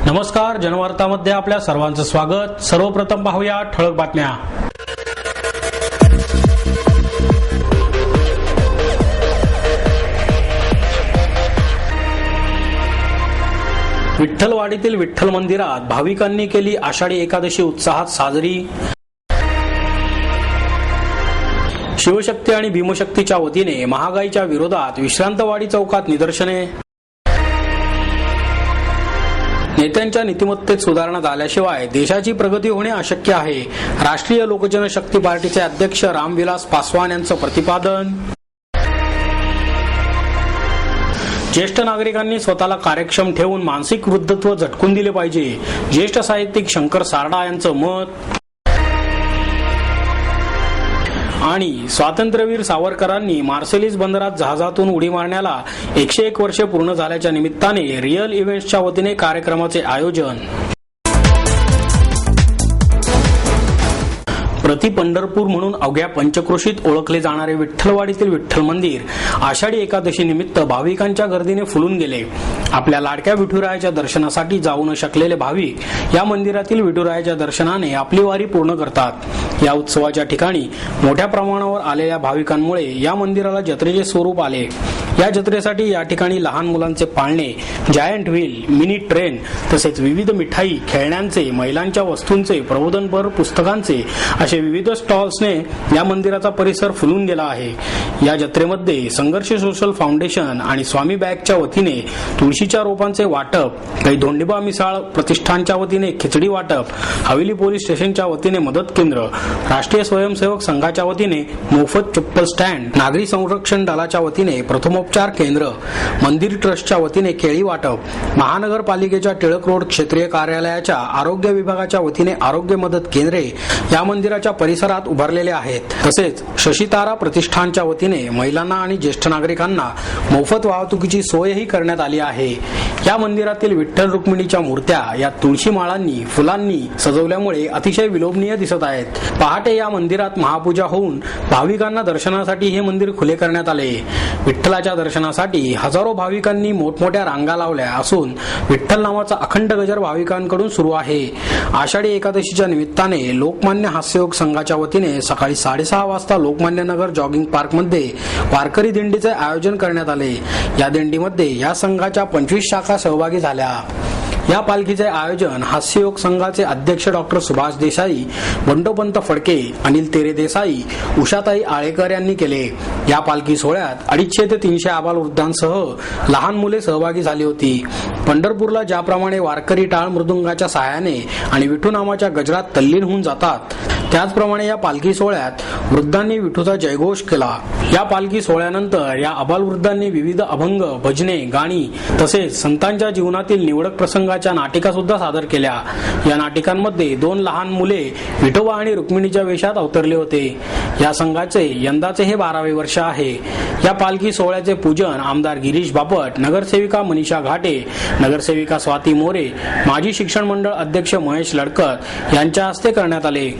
नमस्कार, जनवार्तामध्ये आपल्या सर्वांचं स्वागत। सर्वप्रथम पाहूया ठळक बातम्या। विठ्ठलवाडीतील विठ्ठल मंदिरात भाविकांनी केली आषाढी एकादशी उत्साहात साजरी। शिवशक्ती आणि भीमशक्तीच्या वतीने महागाईच्या विरोधात विश्रांतवाडी चौकात निदर्शने। नेत्यांच्या नीतिमत्तेत सुधारणा झाल्याशिवाय देशाची प्रगती होणे अशक्य आहे, राष्ट्रीय लोकजनशक्ती पार्टीचे अध्यक्ष रामविलास पासवान यांचं प्रतिपादन। ज्येष्ठ नागरिकांनी स्वतःला कार्यक्षम ठेवून मानसिक वृद्धत्व झटकून दिले पाहिजे, ज्येष्ठ साहित्यिक शंकर सारडा यांचं मत। आणि स्वातंत्र्यवीर सावरकरांनी मार्सेलिस बंदरात जहाजातून उडी मारण्याला 101 वर्षे पूर्ण झाल्याच्या निमित्ताने रिअल इव्हेंट्सच्या वतीने कार्यक्रमाचे आयोजन। प्रति पंढरपूर म्हणून अवघ्या पंचक्रोशीत ओळखले जाणारे विठ्ठलवाडीतील विठ्ठल मंदिर आषाढी एकादशी निमित्त भाविकांच्या गर्दीने फुलून गेले। आपल्या लाडक्या विठुरायाच्या दर्शनासाठी जाऊ न शकलेले भाविक या मंदिरातील विठुरायाच्या दर्शनाने आपली वारी पूर्ण करतात। या उत्सवाच्या ठिकाणी मोठ्या प्रमाणावर आलेल्या भाविकांमुळे या मंदिराला जत्रेचे स्वरूप आले। या जत्रेसाठी या ठिकाणी लहान मुलांचे पाळणे, जायंट व्हील, मिनी ट्रेन तसेच विविध मिठाई, खेळण्यांचे, महिलांच्या वस्तूंचे, प्रबोधनपर पुस्तकांचे असे विविध स्टॉल्सने या मंदिराचा परिसर फुलून गेला आहे। या जत्रेमध्ये संघर्ष सोशल फाउंडेशन आणि स्वामी बॅगच्या वतीने तुळशीच्या रोपांचे वाटप, काही धोंडीबा मिसाळ प्रतिष्ठानच्या वतीने खिचडी वाटप, हवेली पोलीस स्टेशनच्या वतीने मदत केंद्र, राष्ट्रीय स्वयंसेवक संघाच्या वतीने मोफत चप्पल स्टँड, नागरी संरक्षण दलाच्या वतीने प्रथमोपचार केंद्र, मंदिर ट्रस्टच्या वतीने केळी वाटप, महानगरपालिकेच्या टिळक रोड क्षेत्रीय कार्यालयाच्या आरोग्य विभागाच्या वतीने आरोग्य मदत केंद्रे या मंदिराच्या परिसरात उभारलेले आहेत। तसेच शशितारा प्रतिष्ठानच्या वतीने महिलांना आणि ज्येष्ठ नागरिकांना मोफत वाहतुकीची सोयही करण्यात आली आहे। या मंदिरातील विठ्ठल रुक्मिणीच्या मूर्त्या या तुळशी माळांनी, फुलांनी सजवल्यामुळे अतिशय विलोभनीय दिसत आहेत। पहाटे या मंदिरात महापूजा होऊन भाविकांना दर्शनासाठी हे मंदिर खुले करण्यात आले। विठ्ठलाच्या दर्शनासाठी हजारो भाविकांनी मोठमोठ्या रांगा लावल्या असून विठ्ठल नावाचा अखंड गजर भाविकांकडून सुरू आहे। आषाढी एकादशीच्या निमित्ताने लोकमान्य हास्ययोग संघाच्या वतीने सकाळी 6:30 वाजता लोकमान्य नगर जॉगिंग पार्क मध्ये वारकरी दिंडीचे आयोजन करण्यात आले। या दिंडीमध्ये या संघाच्या 25 शाखा सहभागी झाल्या। या पालखीचे आयोजन हास्ययोग संघाचे अध्यक्ष डॉक्टर सुभाष देसाई, बंडोपंत फडके, अनिल तेरे देसाई, उषाताई आळेकर यांनी केले। या पालखी सोहळ्यात 250 ते 300 आबालवृद्धांसह लहान मुले सहभागी झाली होती। पंढरपूरला ज्याप्रमाणे वारकरी टाळ मृदुंगाच्या सहाय्याने आणि विठू नामाच्या गजरात तल्लीन होऊन जातात, त्याचप्रमाणे या पालखी सोहळ्यात वृद्धांनी विठूचा जयघोष केला। या पालखी सोहळ्यानंतर या आबालवृद्धांनी विविध अभंग, भजने, गाणी तसेच संतांच्या जीवनातील निवडक प्रसंगाच्या नाटिका सुद्धा सादर केल्या। या नाटिकांमध्ये 2 लहान मुले विठोबा आणि रुक्मिणीच्या वेशात अवतरले होते। या संघाचे यंदाचे हे 12वे वर्ष आहे। या पालखी सोहळ्याचे पूजन आमदार गिरीश बापट, नगरसेविका मनीषा घाटे, नगरसेविका स्वाती मोरे, माजी शिक्षण मंडळ अध्यक्ष महेश लडकर यांच्या हस्ते करण्यात आले।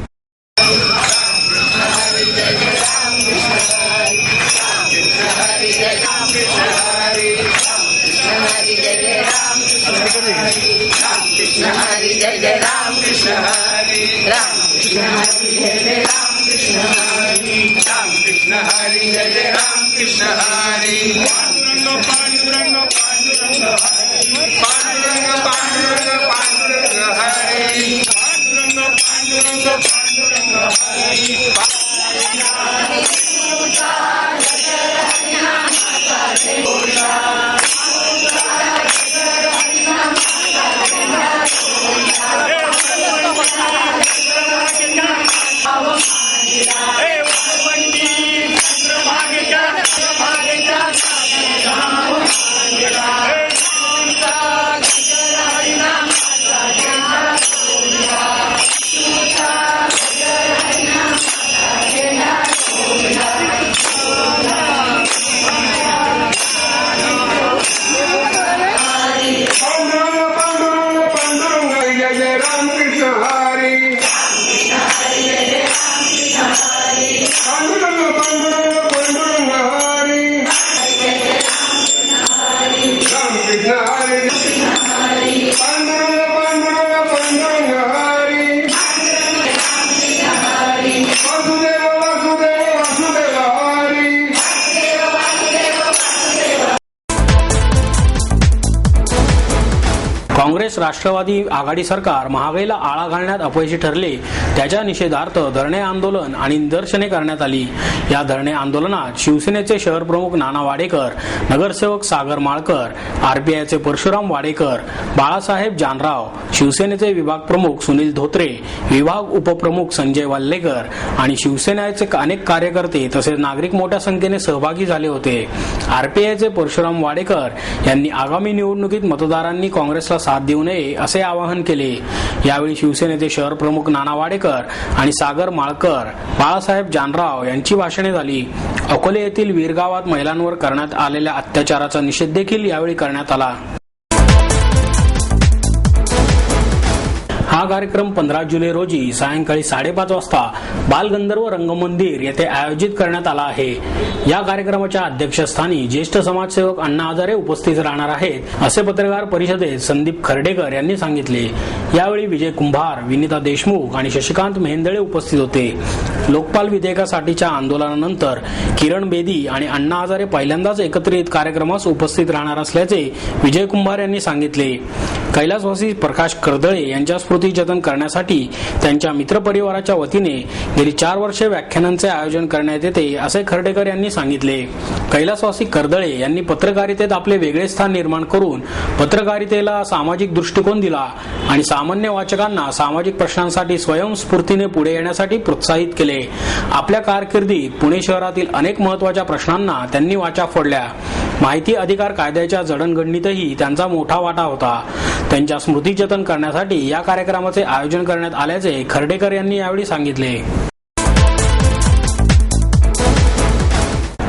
काँग्रेस राष्ट्रवादी आघाडी सरकार महागाईला आळा घालण्यात अपयशी ठरले, त्याच्या निषेधार्थ धरणे आंदोलन आणि निदर्शने करण्यात आली। या धरणे आंदोलनात शिवसेनेचे शहर प्रमुख नाना वाडेकर, नगरसेवक सागर माळकर, आरपीआयचे परशुराम वाडेकर, बाळासाहेब जानराव, शिवसेनेचे विभाग प्रमुख सुनील धोत्रे, विभाग उपप्रमुख संजय वल्लेकर आणि शिवसेनेचे अनेक कार्यकर्ते तसेच नागरिक मोठ्या संख्येने सहभागी झाले होते। आरपीआयचे परशुराम वाडेकर यांनी आगामी निवडणुकीत मतदारांनी काँग्रेसला साथ देऊ नये असे आवाहन केले। यावेळी शिवसेनेचे शहर प्रमुख नाना वाडेकर आणि सागर माळकर, बाळासाहेब जानराव यांची भाषणे झाली। अकोले येथील वीरगावात महिलांवर करण्यात आलेल्या अत्याचाराचा निषेध देखील यावेळी करण्यात आला। हा कार्यक्रम 15 जुलै रोजी सायंकाळी 5:30 वाजता बालगंधर्व रंगमंदिर येथे आयोजित करण्यात आला आहे। या कार्यक्रमाच्या अध्यक्षस्थानी ज्येष्ठ समाजसेवक अण्णा हजारे उपस्थित राहणार आहेत असे पत्रकार परिषदेत संदीप खर्डेकर यांनी सांगितले। यावेळी विजय कुंभार, विनीता देशमुख आणि शशिकांत मेहेंदळे उपस्थित होते। लोकपाल विधेयकासाठीच्या आंदोलनानंतर किरण बेदी आणि अण्णा हजारे पहिल्यांदाच एकत्रित कार्यक्रमास उपस्थित राहणार असल्याचे विजय कुंभार यांनी सांगितले। कैलासवासी प्रकाश कर्दळे यांच्या स्मृती जतन करण्यासाठी त्यांच्या मित्रपरिवाराच्या वतीने गेली 4 वर्षे व्याख्यानांचे आयोजन करण्यात येते असे खर्डेकर यांनी सांगितले। कैलासवासी कर्दळे यांनी पत्रकारितेत आपले वेगळे स्थान निर्माण करून पत्रकारितेला सामाजिक दृष्टिकोन दिला आणि सामान्य वाचकांना सामाजिक प्रश्नांसाठी स्वयंस्फूर्तीने पुढे येण्यासाठी प्रोत्साहित केले। आपल्या कारकिर्दीत पुणे शहरातील अनेक महत्त्वाच्या प्रश्नांना त्यांनी वाचा फोडल्या। माहिती अधिकार कायद्याच्या जडणघडणीतही त्यांचा मोठा वाटा होता। त्यांच्या स्मृती जतन करण्यासाठी या कार्यक्रमाचे आयोजन करण्यात आल्याचे खर्डेकर यांनी यावेळी सांगितले।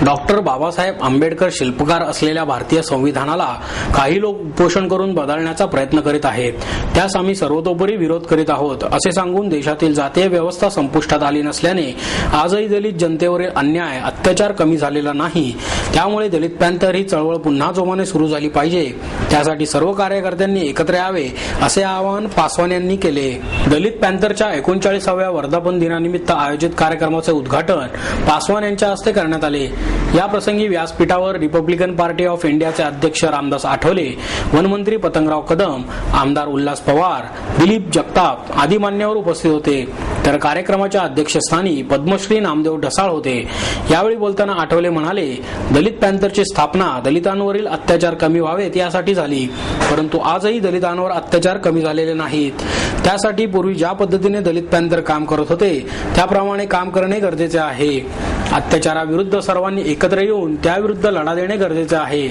डॉक्टर बाबासाहेब आंबेडकर शिल्पकार असलेल्या भारतीय संविधानाला काही लोक उपोषण करून बदलण्याचा प्रयत्न करीत आहेत, त्यास आम्ही सर्वतोपरी विरोध करीत आहोत असे सांगून देशातील जातीय व्यवस्था संपुष्टात आली नसल्याने आजही दलित जनतेवरील अन्याय अत्याचार कमी झालेला नाही। त्यामुळे दलित पॅंथर ही चळवळ पुन्हा जोमाने सुरू झाली पाहिजे, त्यासाठी सर्व कार्यकर्त्यांनी एकत्र यावे असे आवाहन पासवान यांनी केले। दलित पॅंथरच्या 39व्या वर्धापन दिनानिमित्त आयोजित कार्यक्रमाचे उद्घाटन पासवान यांच्या हस्ते करण्यात आले। या प्रसंगी व्यासपीठावर रिपब्लिकन पार्टी ऑफ इंडियाचे अध्यक्ष रामदास आठवले, वनमंत्री पतंगराव कदम, आमदार उल्हास पवार, दिलीप जगताप आदी मान्यवर उपस्थित होते। तर कार्यक्रमाच्या अध्यक्षस्थानी पद्मश्री नामदेव ढसाळ होते। यावेळी बोलताना आठवले म्हणाले, दलित पॅंथरची स्थापना दलितांवरील अत्याचार कमी व्हावेत यासाठी झाली, परंतु आजही दलितांवर अत्याचार कमी झालेले नाहीत। त्यासाठी पूर्वी ज्या पद्धतीने दलित पॅंथर काम करत होते त्याप्रमाणे काम करणे गरजेचे आहे। अत्याचाराविरुद्ध सर्वांनी एकत्र येऊन त्याविरुद्ध लढा देणे गरजेचे आहे।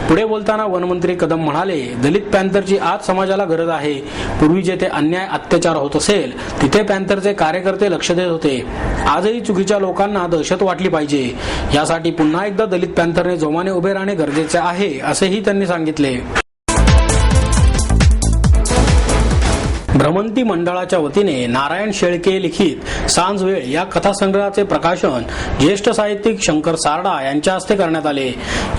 पुढे बोलताना वनमंत्री कदम म्हणाले, दलित पॅंथरची आज समाजाला गरज आहे। पूर्वी जेथे अन्याय अत्याचार होत असेल तिथे पॅंथरचे कार्यकर्ते लक्ष देत होते। आजही चुकीच्या लोकांना दहशत वाटली पाहिजे, यासाठी पुन्हा एकदा दलित पॅंथरने जोमाने उभे राहणे गरजेचे आहे असेही त्यांनी सांगितले। भ्रमंती मंडळाच्या वतीने नारायण शेळके लिखित सांजवेळ या कथासंग्रहाचे प्रकाशन ज्येष्ठ साहित्यिक शंकर सारडा यांच्या हस्ते करण्यात आले।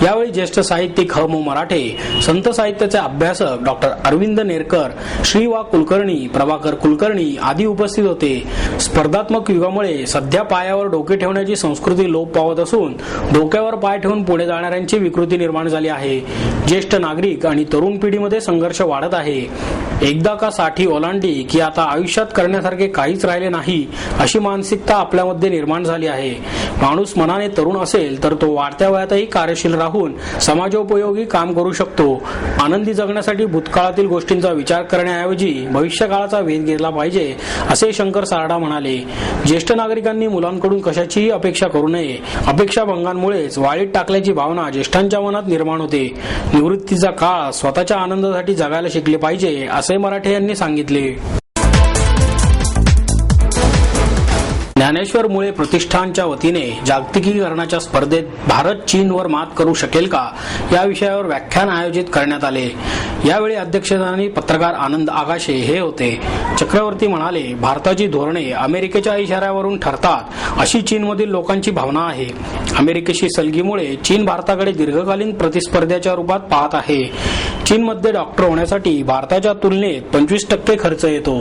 यावेळी ज्येष्ठ साहित्यिक ह मो मराठे, संत साहित्याचे अभ्यासक डॉक्टर अरविंद नेरकर, श्री वा कुलकर्णी, प्रभाकर कुलकर्णी आदी उपस्थित होते। स्पर्धात्मक युगामुळे सध्या पायावर डोके ठेवण्याची संस्कृती लोप पावत असून डोक्यावर पाय ठेवून पुढे जाणाऱ्यांची विकृती निर्माण झाली आहे। ज्येष्ठ नागरिक आणि तरुण पिढीमध्ये संघर्ष वाढत आहे। एकदा का साठी ओलांडली की आता आयुष्यात करण्यासारखे काहीच राहिले नाही अशी मानसिकता आपल्यामध्ये निर्माण झाली आहे। माणूस मनाने तरुण असेल तर तो वाढत्या वयातही कार्यशील राहून समाजोपयोगी काम करू शकतो। आनंदी जगण्यासाठी भूतकाळातील गोष्टींचा विचार करण्याऐवजी भविष्यकाळाचा वेध घेतला पाहिजे असे शंकर सारडा म्हणाले। ज्येष्ठ नागरिकांनी मुलांकडून कशाचीही अपेक्षा करू नये। अपेक्षा भंगांमुळेच वाळीत टाकल्याची भावना ज्येष्ठांच्या मनात निर्माण होते। निवृत्तीचा काळ स्वतःच्या आनंदासाठी जगायला शिकले पाहिजे असे मराठे यांनी सांगितले। ज्ञानेश्वर मुळे प्रतिष्ठानच्या वतीने जागतिकीकरणाच्या स्पर्धेत भारत चीनवर मात करू शकेल का या विषयावर व्याख्यान आयोजित करण्यात आले। यावेळी अध्यक्षस्थानी पत्रकार आनंद आगाशे हे होते। चक्रवर्ती म्हणाले, भारताची धोरणे अमेरिकेच्या इशाऱ्यावरून ठरतात अशी चीनमधील लोकांची भावना आहे। अमेरिकेशी सलगीमुळे चीन भारताकडे दीर्घकालीन प्रतिस्पर्ध्याच्या रूपात पाहत आहे। चीनमध्ये डॉक्टर होण्यासाठी भारताच्या तुलनेत 25% खर्च येतो.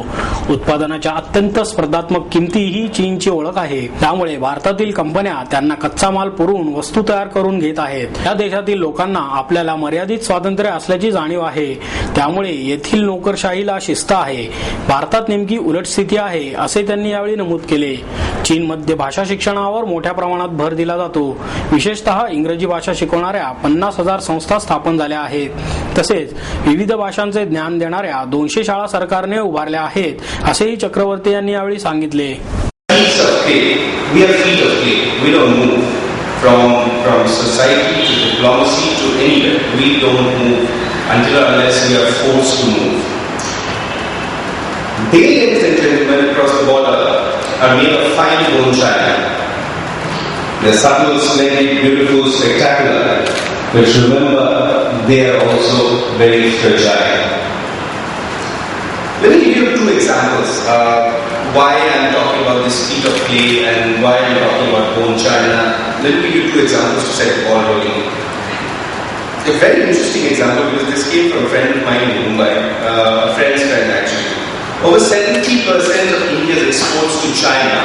उत्पादनाच्या अत्यंत स्पर्धात्मक किमती ही चीनची ओळख आहे. त्यामुळे भारतातील कंपन्या त्यांना कच्चा माल पुरवून वस्तू तयार करून घेत आहेत. या देशातील लोकांना आपल्याला मर्यादित स्वातंत्र्य असल्याची जाणीव आहे. त्यामुळे येथील नोकरशाहीला शिस्त आहे. भारतात नेमकी उलट स्थिती आहे असे त्यांनी यावेळी नमूद केले. चीनमध्ये भाषा शिक्षणावर मोठ्या प्रमाणात भर दिला जातो. विशेषतः इंग्रजी भाषा शिकवणाऱ्या 50,000 संस्था स्थापन झाल्या आहेत. तसेच विविध भाषांचे ज्ञान देणाऱ्या 200 शाळा सरकारने उभारल्या आहेत असेही चक्रवर्ती यांनी यावेळी सांगितले. From society to diplomacy to anywhere, we don't move until or unless we are forced to move. They, ladies and gentlemen, across the border are made of fine bone china. They're subtle, splendid, beautiful, spectacular, but remember, they are also very fragile. Let me give you two examples. Why I'm talking about this feat of clay and why I'm talking about bone china. Let me give you two examples to set the ball rolling. A very interesting example, because this came from a friend of mine in Mumbai, a friend's friend actually. Over 70% of India's exports to China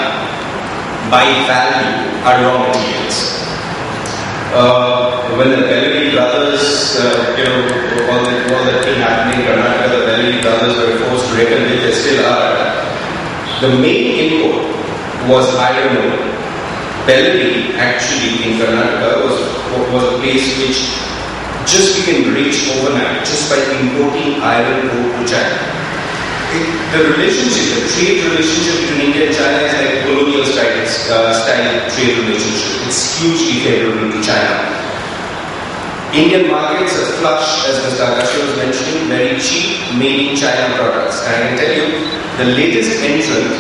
by value are raw materials. When the Bellary brothers, all that thing happening in Karnataka, the Bellary brothers were forced to reckon with, they still are. The main import was iron ore. Bellary actually in Karnataka was a place which just we can reach overnight just by importing iron ore to China. The relationship, the trade relationship between India and China is like colonial style trade relationship. It's hugely favorable to China. Indian markets are flush, as Mr. Agassi was mentioning, very cheap, made in China products. And I can tell you, the latest entrant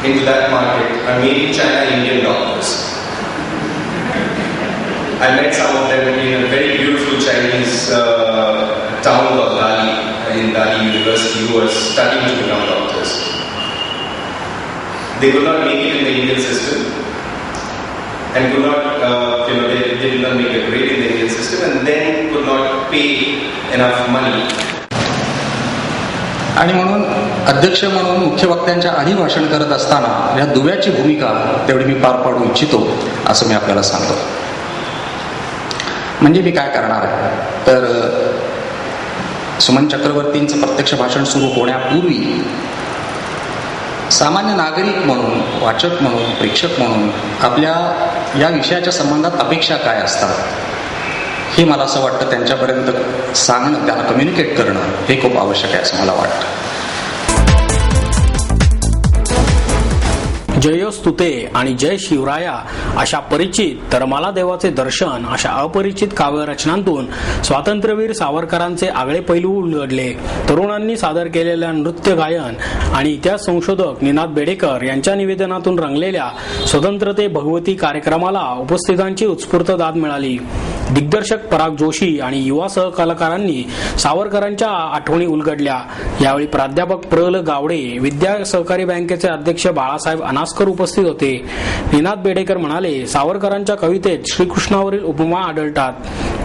into that market are made in China Indian doctors. I met some of them in a very beautiful Chinese town called Dali, in Dali University, who were studying to become doctors. They could not make it in the Indian system and could not, they did not make a grade in the Indian system and then could not pay enough money. आणि म्हणून अध्यक्ष म्हणून मुख्य वक्त्यांच्या आधी भाषण करत असताना या दुव्याची भूमिका तेवढी मी पार पाडू इच्छितो असं मी आपल्याला सांगतो. म्हणजे मी काय करणार आहे तर सुमन चक्रवर्तींचं प्रत्यक्ष भाषण सुरू होण्यापूर्वी सामान्य नागरिक म्हणून, वाचक म्हणून, प्रेक्षक म्हणून आपल्या या विषयाच्या संबंधात अपेक्षा काय असतात हे मला असं वाटतं त्यांच्यापर्यंत सांगणं, त्यांना कम्युनिकेट करणं हे खूप आवश्यक आहे असं मला वाटतं. जयोस्तुते आणि जय शिवराया अशा परिचित तर मला देवाचे दर्शन अशा अपरिचित काव्यरचनांतून स्वातंत्र्यवीर सावरकरांचे आगळे पैलू उलगडले. तरुणांनी सादर केलेल्या नृत्य गायन आणि इतिहास संशोधक निनाद बेडेकर यांच्या निवेदनातून रंगलेल्या स्वतंत्रते भगवती कार्यक्रमाला उपस्थितांची उत्स्फूर्त दाद मिळाली. दिग्दर्शक पराग जोशी आणि युवा सहकलाकारांनी सावरकरांच्या आठवणी उलगडल्या. यावेळी प्राध्यापक प्र.ल. गावडे, विद्या सहकारी बँकेचे अध्यक्ष बाळासाहेब अनास्कर उपस्थित होते. निनाद बेडेकर म्हणाले, सावरकरांच्या कवितेत श्रीकृष्णावरील उपमा आढळतात.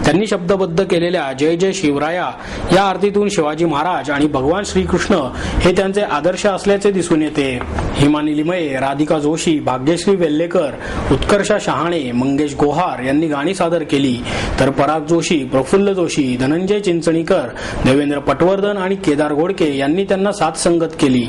त्यांनी शब्दबद्ध केलेल्या जय जय शिवराया या आरतीतून शिवाजी महाराज आणि भगवान श्रीकृष्ण हे त्यांचे आदर्श असल्याचे दिसून येते. हिमानी लिमये, राधिका जोशी, भाग्यश्री वेल्लेकर, उत्कर्षा शहाणे, मंगेश गोहार यांनी गाणी सादर केली. तर पराग जोशी, प्रफुल्ल जोशी, धनंजय चिंचणीकर, देवेंद्र पटवर्धन आणि केदार घोडके यांनी त्यांना साथ संगत केली.